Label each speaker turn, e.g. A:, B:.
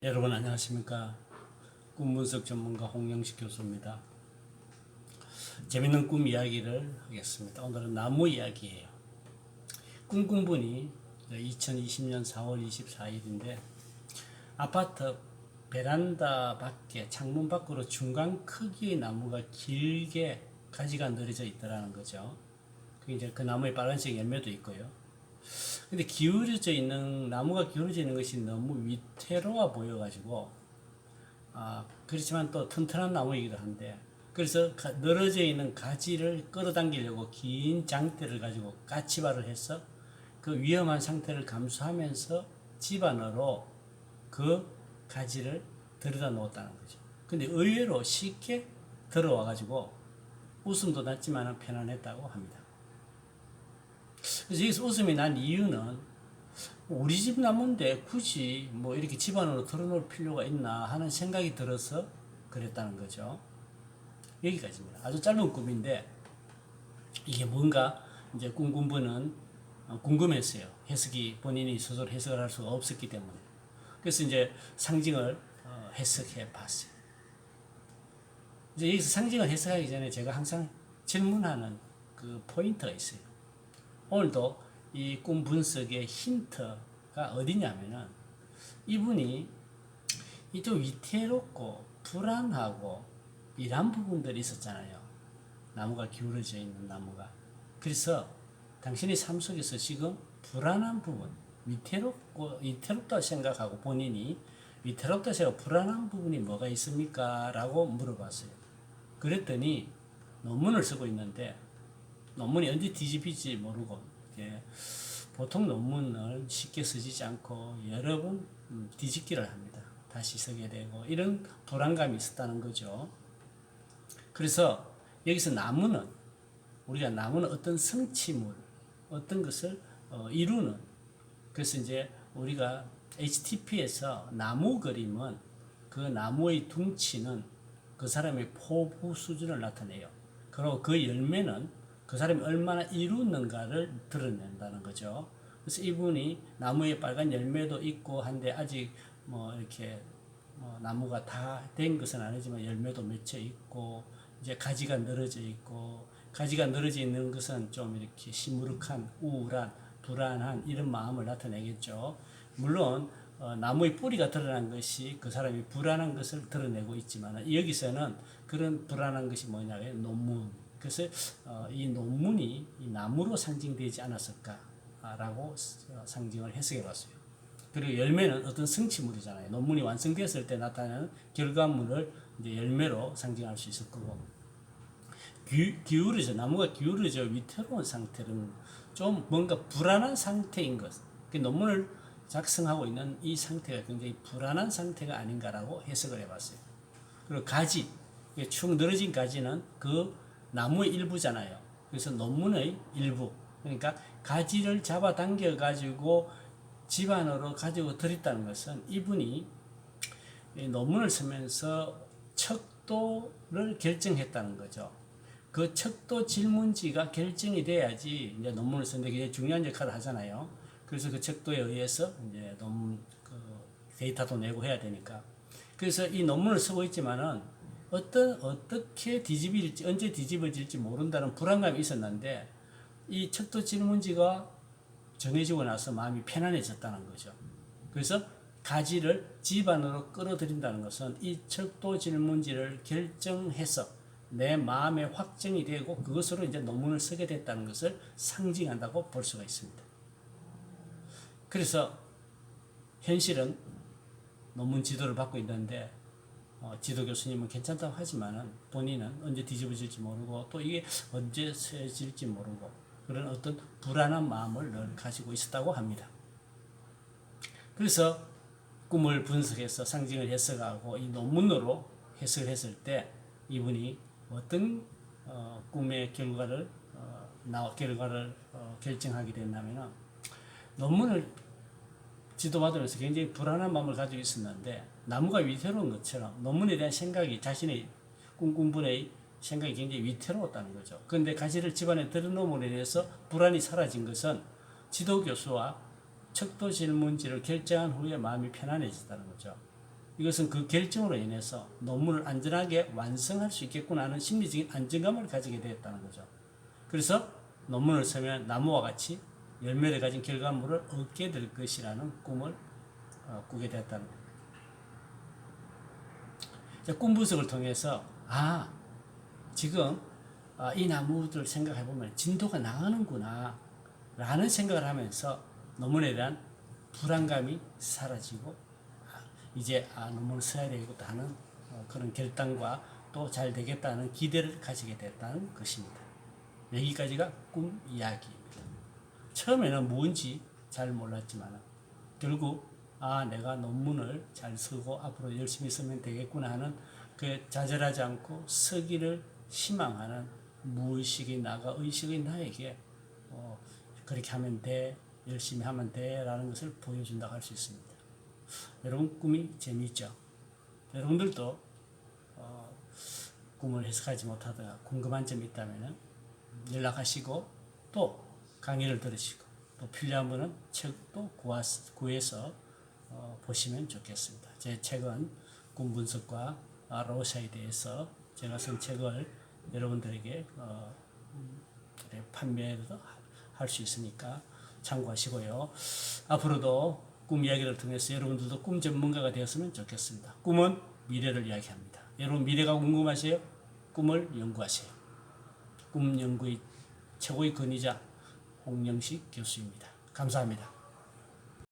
A: 여러분 안녕하십니까? 꿈 분석 전문가 홍영식 교수입니다. 재밌는 꿈 이야기를 하겠습니다. 오늘은 나무 이야기예요. 꿈꾼 분이 2020년 4월 24일인데 아파트 베란다 밖에 창문 밖으로 중간 크기의 나무가 길게 가지가 늘어져 있더라는 거죠. 이제 그 나무에 빨간색 열매도 있고요. 근데 기울어져 있는 나무가 기울어져 있는 것이 너무 위태로워 보여가지고 그렇지만 또 튼튼한 나무이기도 한데 그래서 늘어져 있는 가지를 끌어당기려고 긴 장대를 가지고 까치발을 해서 그 위험한 상태를 감수하면서 집안으로 그 가지를 들여다 놓았다는 거죠. 근데 의외로 쉽게 들어와 가지고 웃음도 났지만 편안했다고 합니다. 그래서 여기서 웃음이 난 이유는 우리 집 나무인데 굳이 뭐 이렇게 집안으로 털어놓을 필요가 있나 하는 생각이 들어서 그랬다는 거죠. 여기까지입니다. 아주 짧은 꿈인데 이게 뭔가 이제 꿈꾼 분은 궁금했어요. 해석이 본인이 스스로 해석을 할 수가 없었기 때문에. 그래서 이제 상징을 해석해 봤어요. 이제 여기서 상징을 해석하기 전에 제가 항상 질문하는 그 포인트가 있어요. 오늘도 이 꿈 분석의 힌트가 어디냐면은 이분이 좀 위태롭고 불안하고 이런 부분들이 있었잖아요. 나무가 기울어져 있는 나무가. 그래서 당신의 삶 속에서 지금 불안한 부분, 위태롭다 생각하고 본인이 위태롭다 생각하고 불안한 부분이 뭐가 있습니까? 라고 물어봤어요. 그랬더니 논문을 쓰고 있는데 논문이 언제 뒤집힐지 모르고 보통 논문을 쉽게 쓰지 않고 여러 번 뒤집기를 합니다. 다시 쓰게 되고 이런 불안감이 있었다는 거죠. 그래서 여기서 나무는 우리가 나무는 어떤 성취물, 어떤 것을 이루는 그래서 이제 우리가 HTP에서 나무 그림은 그 나무의 둥치는 그 사람의 포부 수준을 나타내요. 그리고 그 열매는 그 사람이 얼마나 이루는가를 드러낸다는 거죠. 그래서 이분이 나무에 빨간 열매도 있고 한데 아직 뭐 이렇게 나무가 다 된 것은 아니지만 열매도 맺혀 있고 이제 가지가 늘어져 있고 가지가 늘어져 있는 것은 좀 이렇게 시무룩한 우울한 불안한 이런 마음을 나타내겠죠. 물론 나무의 뿌리가 드러난 것이 그 사람이 불안한 것을 드러내고 있지만 여기서는 그런 불안한 것이 뭐냐면 논문. 그래서 이 논문이 이 나무로 상징되지 않았을까라고 상징을 해석해 봤어요. 그리고 열매는 어떤 성취물이잖아요. 논문이 완성됐을 때 나타나는 결과물을 이제 열매로 상징할 수 있을 거고 기울어져 나무가 기울어져 위태로운 상태는 좀 뭔가 불안한 상태인 것. 그 논문을 작성하고 있는 이 상태가 굉장히 불안한 상태가 아닌가라고 해석을 해봤어요. 그리고 가지, 축 늘어진 가지는 그 나무의 일부잖아요. 그래서 논문의 일부. 그러니까 가지를 잡아당겨 가지고 집안으로 가지고 들였다는 것은 이분이 논문을 쓰면서 척도를 결정했다는 거죠. 그 척도 질문지가 결정이 돼야지 이제 논문을 쓰는데 굉장히 중요한 역할을 하잖아요. 그래서 그 척도에 의해서 이제 논문 그 데이터도 내고 해야 되니까. 그래서 이 논문을 쓰고 있지만은 어떻게 뒤집일지 언제 뒤집어질지 모른다는 불안감이 있었는데 이 척도 질문지가 정해지고 나서 마음이 편안해졌다는 거죠. 그래서 가지를 집안으로 끌어들인다는 것은 이 척도 질문지를 결정해서 내 마음에 확정이 되고 그것으로 이제 논문을 쓰게 됐다는 것을 상징한다고 볼 수가 있습니다. 그래서 현실은 논문 지도를 받고 있는데 지도 교수님은 괜찮다고 하지만은 본인은 언제 뒤집어질지 모르고 또 이게 언제 쓰여질지 모르고 그런 어떤 불안한 마음을 늘 가지고 있었다고 합니다. 그래서 꿈을 분석해서 상징을 해석하고 이 논문으로 해석을 했을 때 이분이 어떤 꿈의 결과를 결정하게 됐냐면은 논문을 지도받으면서 굉장히 불안한 마음을 가지고 있었는데 나무가 위태로운 것처럼 논문에 대한 생각이 자신의 꿈꾼 분의 생각이 굉장히 위태로웠다는 거죠. 그런데 가지를 집안에 들여놓음으로 인해서 불안이 사라진 것은 지도교수와 척도 질문지를 결정한 후에 마음이 편안해졌다는 거죠. 이것은 그 결정으로 인해서 논문을 안전하게 완성할 수 있겠구나 하는 심리적인 안정감을 가지게 되었다는 거죠. 그래서 논문을 쓰면 나무와 같이 열매를 가진 결과물을 얻게 될 것이라는 꿈을 꾸게 되었다는 겁니다. 꿈 분석을 통해서 지금 이 나무들 생각해 보면 진도가 나가는구나 라는 생각을 하면서 논문에 대한 불안감이 사라지고 이제 논문을 써야 되겠다 하는 그런 결단과 또 잘 되겠다는 기대를 가지게 됐다는 것입니다. 여기까지가 꿈 이야기입니다. 처음에는 뭔지 잘 몰랐지만 결국 내가 논문을 잘 쓰고 앞으로 열심히 쓰면 되겠구나 하는 그 좌절하지 않고 쓰기를 희망하는 무의식이 나가 의식이 나에게 그렇게 하면 돼, 열심히 하면 돼 라는 것을 보여준다고 할 수 있습니다. 여러분 꿈이 재미있죠? 여러분들도 꿈을 해석하지 못하다가 궁금한 점이 있다면 연락하시고 또 강의를 들으시고 또 필요한 분은 책도 구해서 보시면 좋겠습니다. 제 책은 꿈 분석과 로샤에 대해서 제가 쓴 책을 여러분들에게 판매도 할 수 있으니까 참고하시고요. 앞으로도 꿈 이야기를 통해서 여러분들도 꿈 전문가가 되었으면 좋겠습니다. 꿈은 미래를 이야기합니다. 여러분 미래가 궁금하세요? 꿈을 연구하세요. 꿈 연구의 최고의 권위자 홍영식 교수입니다. 감사합니다.